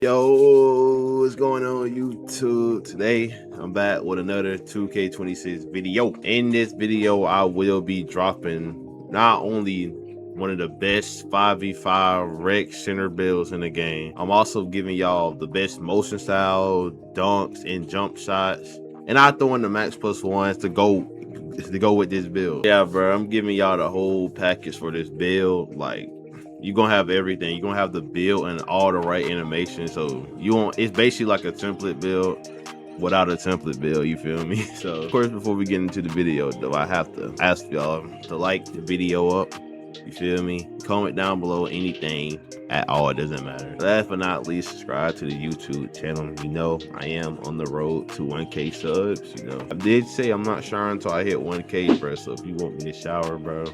Yo, what's going on YouTube? Today, I'm back with another 2K26 video. In this video, I will be dropping not only one of the best 5v5 rec center builds in the game, I'm also giving y'all the best motion style, dunks, and jump shots. And I throw in the max plus ones to go with this build. Yeah, bro, I'm giving y'all the whole package for this build. Like, you're gonna have everything. You're gonna have the build and all the right animation. So you want, it's basically like a template build without a template build, you feel me? So of course, before we get into the video though, I have to ask y'all to like the video up, you feel me? Comment down below anything at all, it doesn't matter. Last but not least, subscribe to the YouTube channel. You know I am on the road to 1K subs. You know, I did say I'm not showering until I hit 1K, bro. So if you want me to shower, bro,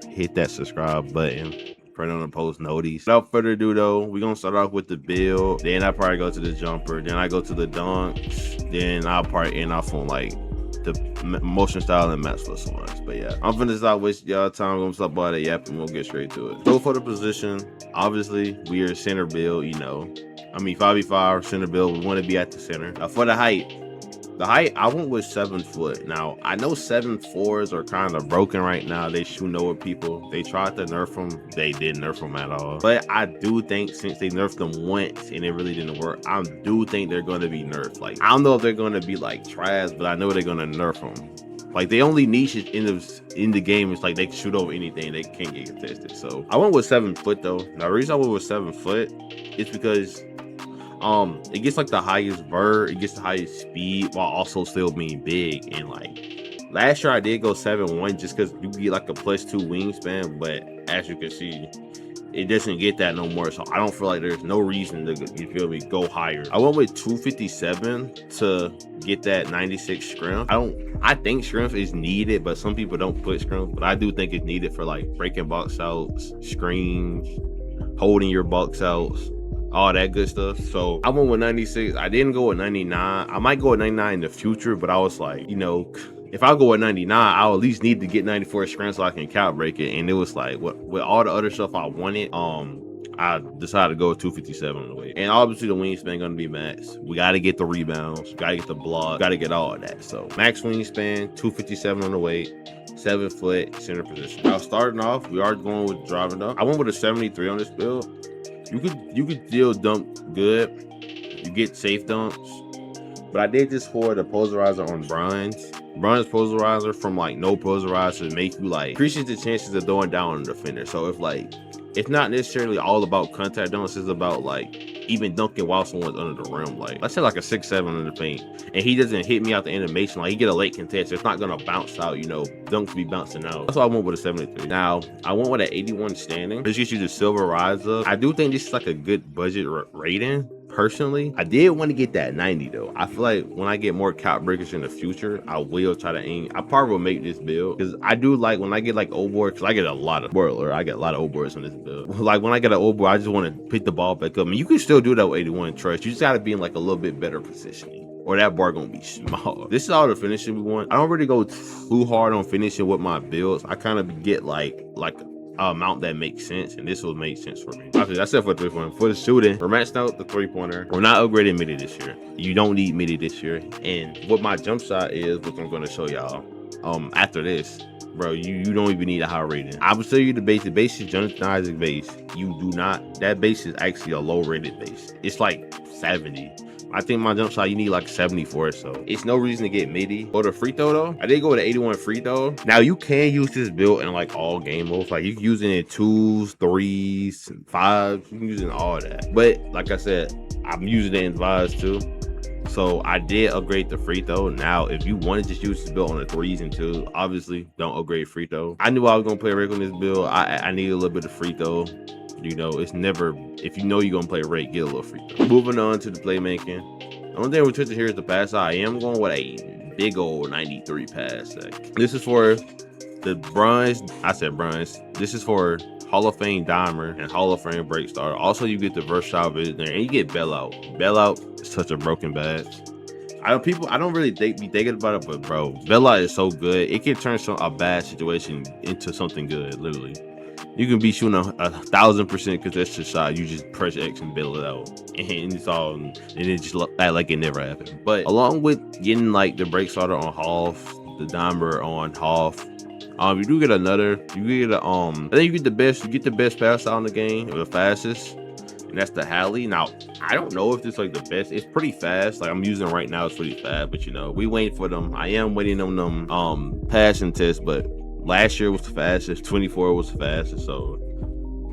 hit that subscribe button, turn on the post notice. Without further ado though, we're gonna start off with the build, then I probably go to the jumper, then I go to the dunks, then I'll probably end off on like the motion style and max plus ones. But yeah, I'm finna stop wasting y'all time. I'm gonna stop by the yap and we'll get straight to it. So for the position, obviously we are center build, you know. I mean 5v5 center build, we want to be at the center. Now for the height, I went with 7 foot. Now I know 7'4s are kind of broken right now. They shoot over people. They tried to nerf them, they didn't nerf them at all. But I do think since they nerfed them once and it really didn't work, I do think they're going to be nerfed. Like, I don't know if they're going to be like trash, but I know they're going to nerf them. Like, the only niche in the game is like they can shoot over anything, they can't get contested. So I went with 7 foot though. Now the reason I went with 7 foot is because it gets like the highest vert, it gets the highest speed while also still being big. And like last year I did go 7'1" just because you get like a +2 wingspan, but as you can see, it doesn't get that no more. So I don't feel like there's no reason to, you feel me, go higher. I went with 257 to get that 96 scrimp. I think scrimp is needed, but some people don't put scrimp, but I do think it's needed for like breaking box outs, screens, holding your box outs, all that good stuff. So I went with 96. I didn't go with 99. I might go with 99 in the future, but I was like, you know, if I go with 99, I'll at least need to get 94 scrimp so I can count break it. And it was like, with all the other stuff I wanted, I decided to go with 257 on the way. And obviously the wingspan gonna be max. We gotta get the rebounds, we gotta get the block, gotta get all of that. So max wingspan, 257 on the weight, 7 foot, center position. Now starting off, we are going with driving up. I went with a 73 on this build. You could still dunk good. You get safe dunks. But I did this for the poserizer on bronze. Bronze poserizer from like no poserizer to make you like increases the chances of throwing down on the defender. So if like, it's not necessarily all about contact dunks, it's about like even dunking while someone's under the rim. Like let's say like a 6'7" in the paint and he doesn't hit me out the animation, like he get a late contest, it's not gonna bounce out, you know, dunks be bouncing out. That's why I went with a 73. Now I went with an 81 standing. This gets you the silver rise up. I do think this is like a good budget rating. Personally, I did want to get that 90 though. I feel like when I get more count breakers in the future, I will try to aim. I probably will make this build because I do like when I get like O board, because I get a lot of O boards on this build. Like when I get an O board, I just want to pick the ball back up. And you can still do that with 81 trust. You just got to be in like a little bit better positioning, or that bar gonna be small. This is all the finishing we want. I don't really go too hard on finishing with my builds. I kind of get like amount that makes sense, and this will make sense for me. Obviously, that's it for 3-point. For the shooting, we're maxed out the 3-pointer. We're not upgrading midi this year. You don't need midi this year. And what my jump shot is, which I'm going to show y'all after this, bro, you don't even need a high rating. I will show you the base. The base is Jonathan Isaac base. You do not, that base is actually a low rated base. It's like 70. I think my jump shot, you need like 74, so it's no reason to get midi. For the free throw though, I did go with an 81 free throw. Now you can use this build in like all game modes. Like you can use it in 2s, 3s, 5s. You can use it in all that. But like I said, I'm using it in 5s too. So I did upgrade the free throw. Now, if you want to just use this build on the 3s and 2s, obviously don't upgrade free throw. I knew I was gonna play reg on this build. I need a little bit of free throw. You know, it's never, if you know you're gonna play rate, get a little free throw. Moving on to the playmaking. The only thing we took here is the pass. I am going with a big old 93 pass. This is for the bronze. I said bronze. This is for Hall of Fame dimer and Hall of Fame break starter. Also, you get the versatile vision and you get bailout. Bailout is such a broken badge. I don't really be thinking about it, but bro, bailout is so good. It can turn a bad situation into something good, literally. You can be shooting a 1,000% contested shot. You just press X and bail it out, and it's all, and it just look like it never happened. But along with getting like the break starter on half, the dimer on half, you do get another. You get a I think you get the best. You get the best pass out in the game, or the fastest, and that's the Halley. Now I don't know if it's like the best. It's pretty fast. Like I'm using right now, it's pretty fast. But you know, we waiting for them. I am waiting on them passing tests, but last year was the fastest. 24 was the fastest. So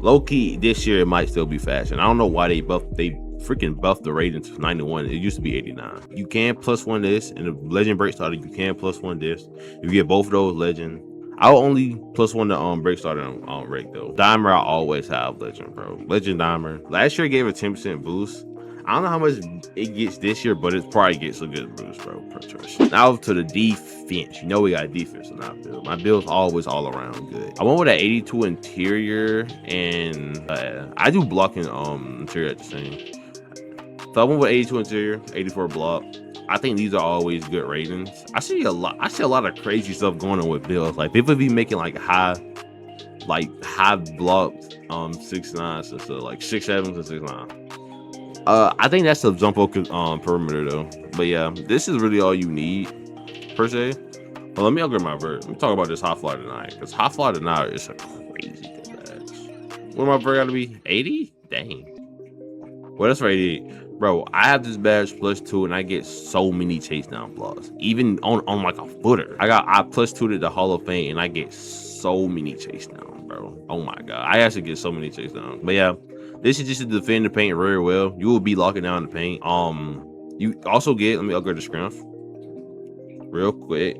low key, this year it might still be fast. And I don't know why they freaking buffed the rating to 91. It used to be 89. You can +1 this, and the legend break starter, you can +1 this. You get both of those legend. I'll only +1 the break starter on rake though. Dimer I always have legend, bro. Legend dimer. Last year it gave a 10% boost. I don't know how much it gets this year, but it probably gets a good boost, bro. Per choice. Now to the defense. You know we got defense in our build. My build's always all around good. I went with an 82 interior, and I do blocking interior at the same. So I went with 82 interior, 84 block. I think these are always good ratings. I see a lot of crazy stuff going on with builds. Like people be making like high blocked 6'9", so like 6'7" and 6'9". I think that's a jump perimeter though. But yeah, this is really all you need per se. Well, let me upgrade my vert. Let me talk about this hot fly tonight, because hot fly tonight is a crazy good badge. What my vert gotta be? 80? Dang. Well, that's for 88. Bro, I have this badge +2 and I get so many chase down blocks. Even on like a footer. I +2 to the Hall of Fame and I get so many chase down, bro. Oh my god. I actually get so many chase down. But yeah, this is just to defend the paint very well. You will be locking down the paint. You also get, let me upgrade the scrim real quick.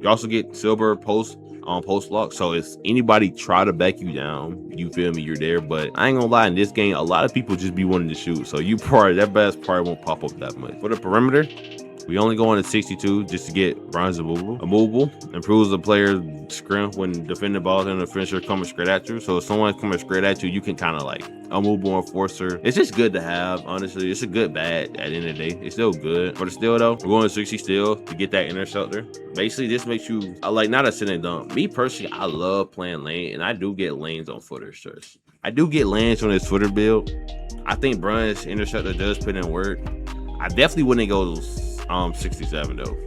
You also get silver post lock. So if anybody try to back you down, you feel me, you're there. But I ain't gonna lie, in this game, a lot of people just be wanting to shoot. So that badge probably won't pop up that much. For the perimeter, we only go into 62 just to get bronze immovable. Improves the player's scrim when defending balls and the finisher coming straight at you. So if someone's coming straight at you, you can kind of like immovable enforcer. It's just good to have, honestly. It's a good badge at the end of the day. It's still good. For the steal though, we're going to 60 steal to get that interceptor. Basically, this makes you like not a sit and dunk. Me personally, I love playing lane, and I do get lanes on footers. Trust. I do get lanes on this footer build. I think bronze interceptor does put in work. I definitely wouldn't go 67 though.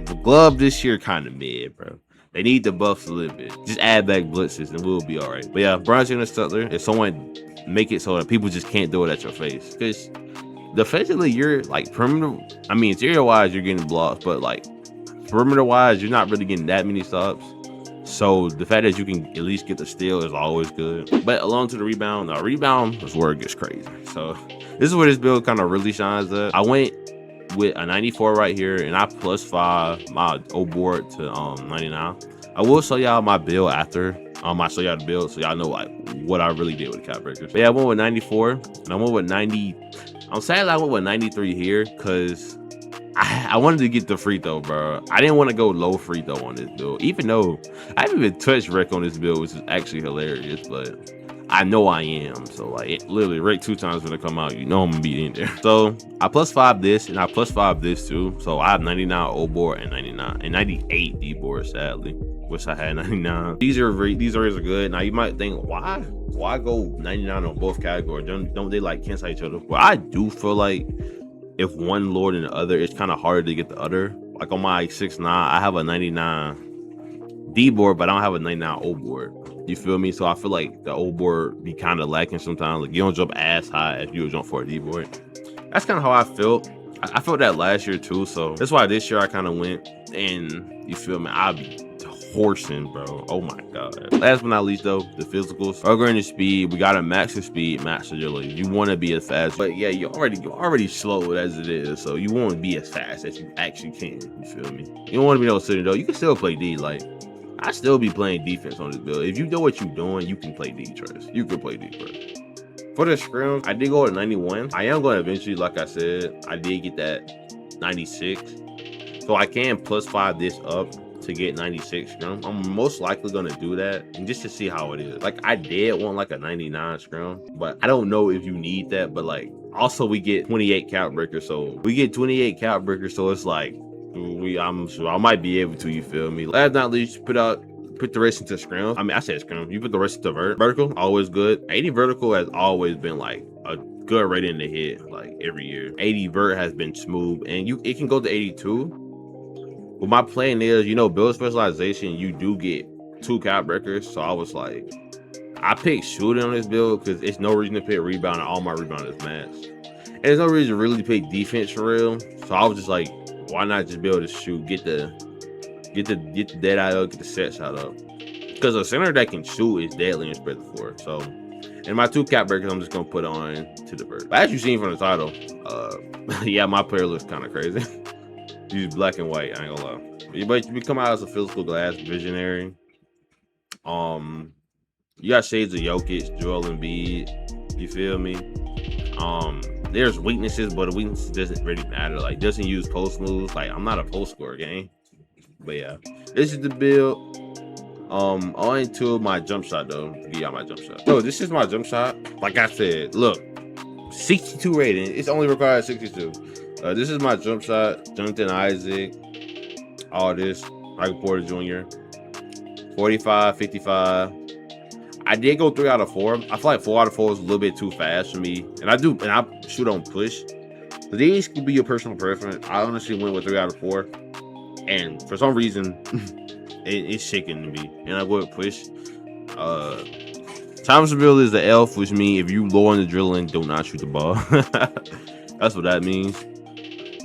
The glove this year kind of mid, bro. They need the buffs a little bit. Just add back blitzes and we'll be all right. But yeah, bronze interceptor, if someone make it so that people just can't do it at your face, because defensively you're like perimeter, I mean interior wise you're getting blocks, but like perimeter wise you're not really getting that many stops. So the fact that you can at least get the steal is always good. But along to the rebound, rebound is where it gets crazy. So this is where this build kind of really shines up. I went with a 94 right here, and I +5 my old board to 99. I will show y'all my build after I show y'all the build, so y'all know like what I really did with the cap breakers. But yeah, I went with 94, and I went with 90. I'm sad I went with 93 here because I wanted to get the free throw, bro. I didn't want to go low free throw on this build, even though I haven't even touched rec on this build, which is actually hilarious, but I know I am. So like it literally rec 2 times when it come out, you know I'm gonna be in there. So I +5 this and I +5 this too. So I have 99 O board and 99 and 98 D board, sadly. Wish I had 99. These areas are good. Now you might think, why go 99 on both categories? Don't they like cancel each other? Well, I do feel like if one lower than the other, it's kind of harder to get the other. Like on my 6'9", I have a 99 D board, but I don't have a 99 O board. You feel me? So I feel like the O board be kind of lacking sometimes. Like you don't jump as high as you would jump for a D board. That's kind of how I felt. I felt that last year too. So that's why this year I kind of went, and you feel me? I'll be horsing, bro. Oh my god. Last but not least though, the physicals. Upgrading the speed. We got a max of speed, max agility. You want to be as fast, but yeah, you're already slow as it is, so you want to be as fast as you actually can. You feel me? You don't want to be no sitting though. You can still play D. Like I still be playing defense on this build. If you know what you're doing, you can play D, trust. You can play D, bro. For the scrims, I did go to 91. I am going to eventually, like I said, I did get that 96. So I can +5 this up to get 96 scrum. I'm most likely going to do that and just to see how it is. Like I did want like a 99 scrum, but I don't know if you need that. But like also we get 28 count breakers. So we get 28 count breakers. So it's like, I might be able to, you feel me? Last but not least, put out put the rest into scrim. I mean, I said scrim. You put the rest into vertical. Always good. 80 vertical has always been like a good rating to hit like every year. 80 vert has been smooth, and it can go to 82. But my plan is, you know, build specialization. You do get 2 cap breakers, so I was like, I picked shooting on this build because it's no reason to pick rebound, and all my rebound is matched. And there's no reason to really pick defense for real. So I was just like, why not just be able to shoot, get the dead eye up, get the set shot up. Because a center that can shoot is deadly in spread the floor. So, and my 2 cap breakers, I'm just gonna put on to the vert. But as you've seen from the title, yeah, my player looks kind of crazy. He's black and white, I ain't gonna lie. But you come out as a physical glass visionary. You got shades of Jokic, Joel Embiid. You feel me? There's weaknesses, but the weaknesses doesn't really matter. Like, doesn't use post moves. Like, I'm not a post scorer game. But yeah, this is the build. On into my jump shot though. Get y'all my jump shot. So this is my jump shot. Like I said, look, 62 rating. It's only required 62. This is my jump shot. Jonathan Isaac. All this. Michael Porter Jr. 45, 55. I did go 3 out of 4. I feel like 4 out of 4 is a little bit too fast for me. And I shoot on push. So these could be your personal preference. I honestly went with 3 out of 4. And for some reason, it's shaking to me. And I go with push. Time stability is the elf, which means if you low on the drilling, do not shoot the ball. That's what that means.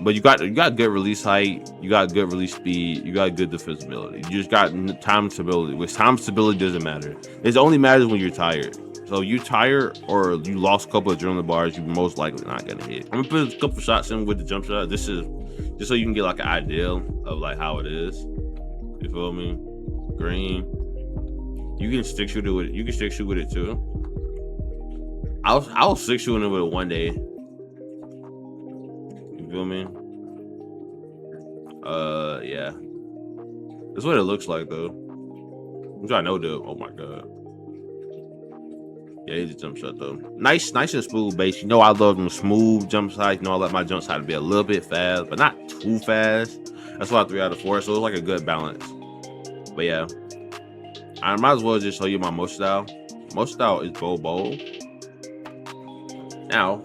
But you got good release height, you got good release speed, you got good defensibility. You just got time stability, which time stability doesn't matter. It only matters when you're tired. So you tired or you lost a couple of drilling bars, you're most likely not gonna hit. I'm gonna put a couple shots in with the jump shot. This is just so you can get like an idea of like how it is. You feel me? Green. You can stick shoot it with it. You can stick shoot with it too. I'll stick shooting it with it one day. You feel me? Yeah. That's what it looks like though. I'm trying to know though. Oh my god. Yeah, he's a jump shot though. Nice and smooth base. You know I love them smooth jump shots. You know I like my jump shot to be a little bit fast, but not too fast. That's why 3 out of 4. So it's like a good balance. But yeah, I might as well just show you my motion style. Motion style is bowl. Now,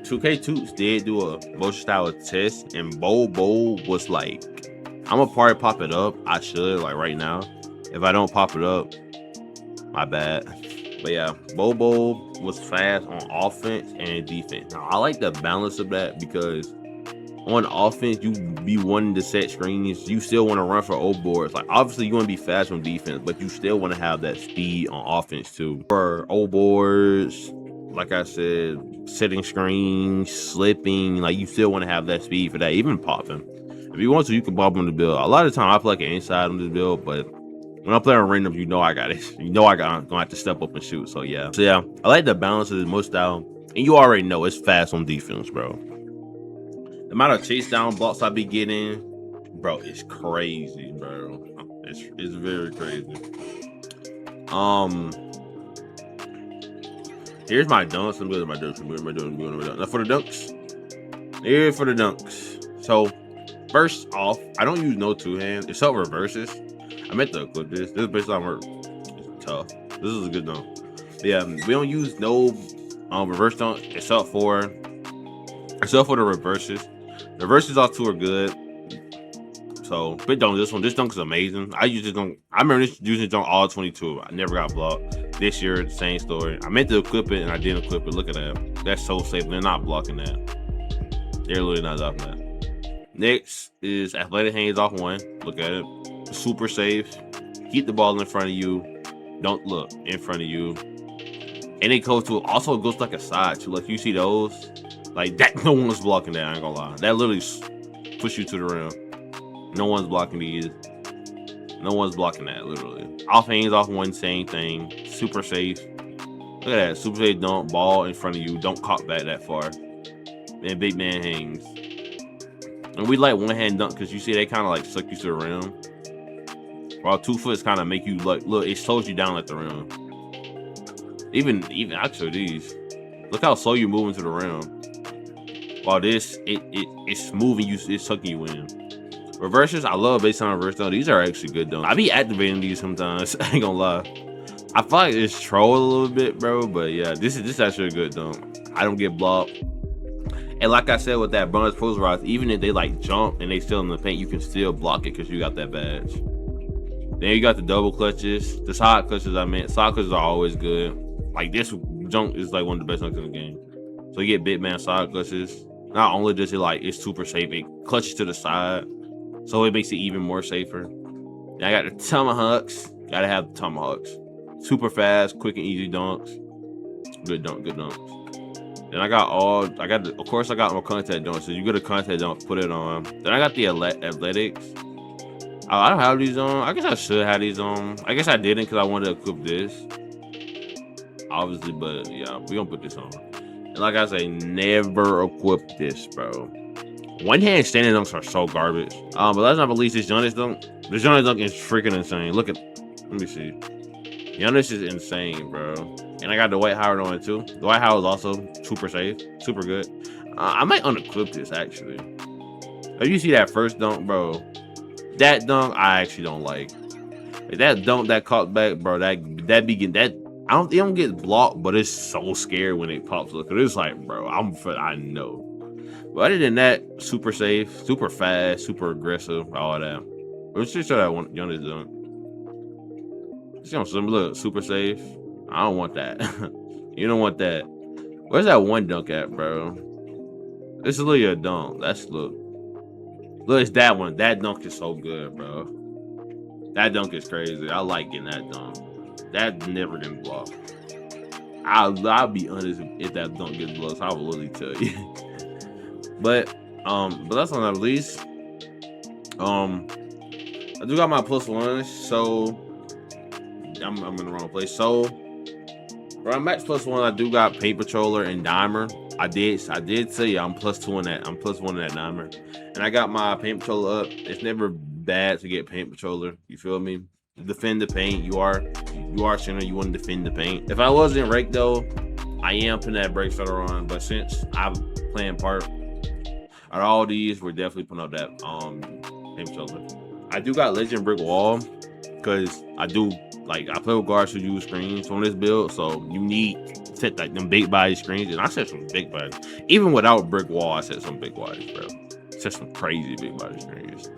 2K2 did do a motion style test, and bowl was like, I'm gonna probably pop it up. I should like right now. If I don't pop it up, my bad. But yeah, bowl was fast on offense and defense. Now I like the balance of that because on offense, you be wanting to set screens. You still want to run for old boards. Like, obviously, you want to be fast on defense, but you still want to have that speed on offense, too. For old boards, like I said, setting screens, slipping. Like, you still want to have that speed for that. Even popping. If you want to, you can pop on the build. A lot of the time, I play like an inside on the build, but when I play on random, you know I got it. You know I'm gonna have to step up and shoot. So, yeah. I like the balance of this most style. And you already know it's fast on defense, bro. The amount of chase down blocks I be getting, bro, it's crazy, bro. It's very crazy. Here's my dunks. I'm good at my dunks. Now for the dunks. Here for the dunks. So first off, I don't use no 2-hand. It's all reverses. I meant to equip this. This is basically on work. It's tough. This is a good dunk. But yeah, we don't use no reverse dunk except for the reverses. The reverses all 2 are good. So, big dunk this one. This dunk is amazing. I use this dunk. I remember using this dunk all 22. I never got blocked. This year, the same story. I meant to equip it and I didn't equip it. Look at that. That's so safe. They're not blocking that. They're literally not blocking that. Next is athletic hands off 1. Look at it. Super safe. Keep the ball in front of you. Don't look in front of you. And it goes to also goes like a side too. Like you see those. Like that, no one's blocking that. I ain't gonna lie. That literally push you to the rim. No one's blocking these. No one's blocking that. Literally. Off hands, off 1, same thing. Super safe. Look at that. Super safe dunk. Ball in front of you. Don't cock back that far. And big man hangs. And we like 1-hand dunk because you see they kind of like suck you to the rim. While 2 foots kind of make you look. It slows you down at the rim. Even actually these. Look how slow you're moving to the rim. While this, it's moving you, it's sucking you in. Reverses, I love baseline reverse though. These are actually good though. I be activating these sometimes. I ain't gonna lie. I feel like it's troll a little bit, bro. But yeah, this is actually a good dunk. I don't get blocked. And like I said with that bonus posterize, even if they like jump and they still in the paint, you can still block it because you got that badge. Then you got the double clutches. The side clutches, side clutches are always good. Like this jump is like one of the best dunks in the game. So you get big man side clutches. Not only does it like it's super safe, it clutches to the side, so it makes it even more safer. Then I got the tomahawks. Gotta have the tomahawks. Super fast, quick and easy dunks. Good dunk, good dunks. Then of course I got my contact dunks. So you get a contact dunk, put it on. Then I got the athletics. I don't have these on. I guess I should have these on. I guess I didn't because I wanted to equip this. Obviously, but yeah, we gonna put this on. And like I say, never equip this, bro. One hand standing dunks are so garbage. But let's not believe this Giannis dunk. This Giannis dunk is freaking insane. Let me see. Giannis is insane, bro. And I got Dwight Howard on it too. Dwight Howard is also super safe, super good. I might unequip this actually. If you see that first dunk, bro, that dunk I actually don't like. That dunk that caught back, bro. It don't get blocked, but it's so scary when it pops up. Cause it's like, bro, I know. But other than that, super safe, super fast, super aggressive, all that. Let's just show that one Giannis dunk. Look, super safe. I don't want that. You don't want that. Where's that one dunk at, bro? This is literally a dunk. Look, it's that one. That dunk is so good, bro. That dunk is crazy. I like getting that dunk. That never getting blocked. I'll be honest if that dunk gets blocked. I will literally tell you. But that's not the least. I do got my +1, so I'm in the wrong place. So for my max +1, I do got Paint Patroller and Dimer. I did say I'm +2 in that. I'm +1 in that Dimer. And I got my Paint Patroller up. It's never bad to get Paint Patroller. You feel me? Defend the paint. You are center. You want to defend the paint. If I wasn't ranked though, I am putting that break starter on. But since I'm playing part out of all these, we're definitely putting up that Paint Patroller. I do got Legend Brick Wall because I play with guards who use screens on this build, so you need to set like them big body screens, and I set some big bodies. Even without brick wall, I set some big bodies, bro. Set some crazy big body screens.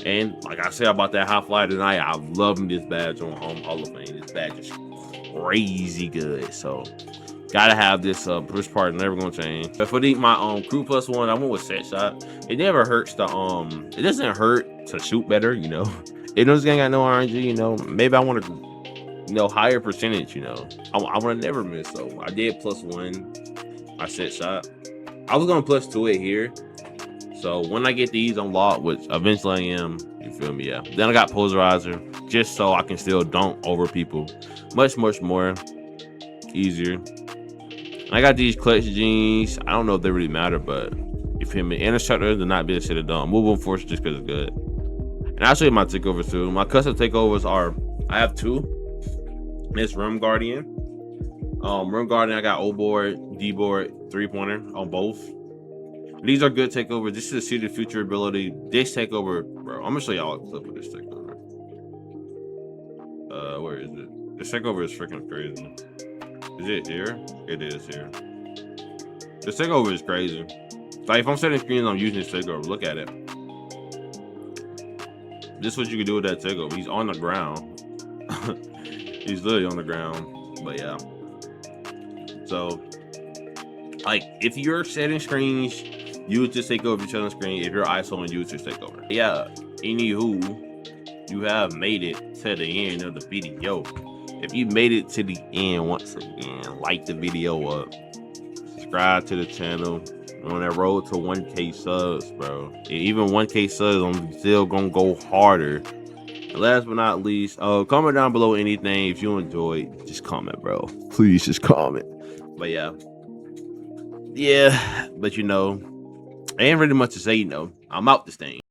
And like I said about that high flyer tonight, I'm loving this badge on Hall of Fame. This badge is crazy good, so gotta have this. This part never gonna change. But for my crew +1, I went with set shot. It never hurts to it doesn't hurt to shoot better, you know. It knows this game got no RNG, you know. Maybe I want to, higher percentage, you know. I want to never miss, so I did +1. I set shot. I was gonna +2 it here. So when I get these unlocked, which eventually I am, you feel me? Yeah. Then I got Posterizer, just so I can still dunk over people, much more easier. And I got these clutch jeans. I don't know if they really matter, but you feel me? Instructor to not be a shit of dunk. Movable force just because it's good. And I'll show you my takeovers too. My custom takeovers are, I have 2. It's Rim Guardian. Rim Guardian, I got O-board, D-board, 3-pointer on both. These are good takeovers. This is a seated future ability. This takeover, bro, I'm gonna show y'all a clip of this takeover. Where is it? This takeover is freaking crazy. Is it here? It is here. This takeover is crazy. Like if I'm setting screens, I'm using this takeover. Look at it. This is what you can do with that takeover. He's on the ground. He's literally on the ground. But yeah. So, like, if you're setting screens, use this takeover each other's screen. If you're ISO, use this takeover. Yeah. Anywho, you have made it to the end of the video. If you made it to the end, once again, like the video up, subscribe to the channel. I'm on that road to 1K subs, bro. Even 1K subs, I'm still gonna go harder. And last but not least, comment down below anything. If you enjoyed, just comment, bro. Please just comment. But yeah, but ain't really much to say, I'm out this thing.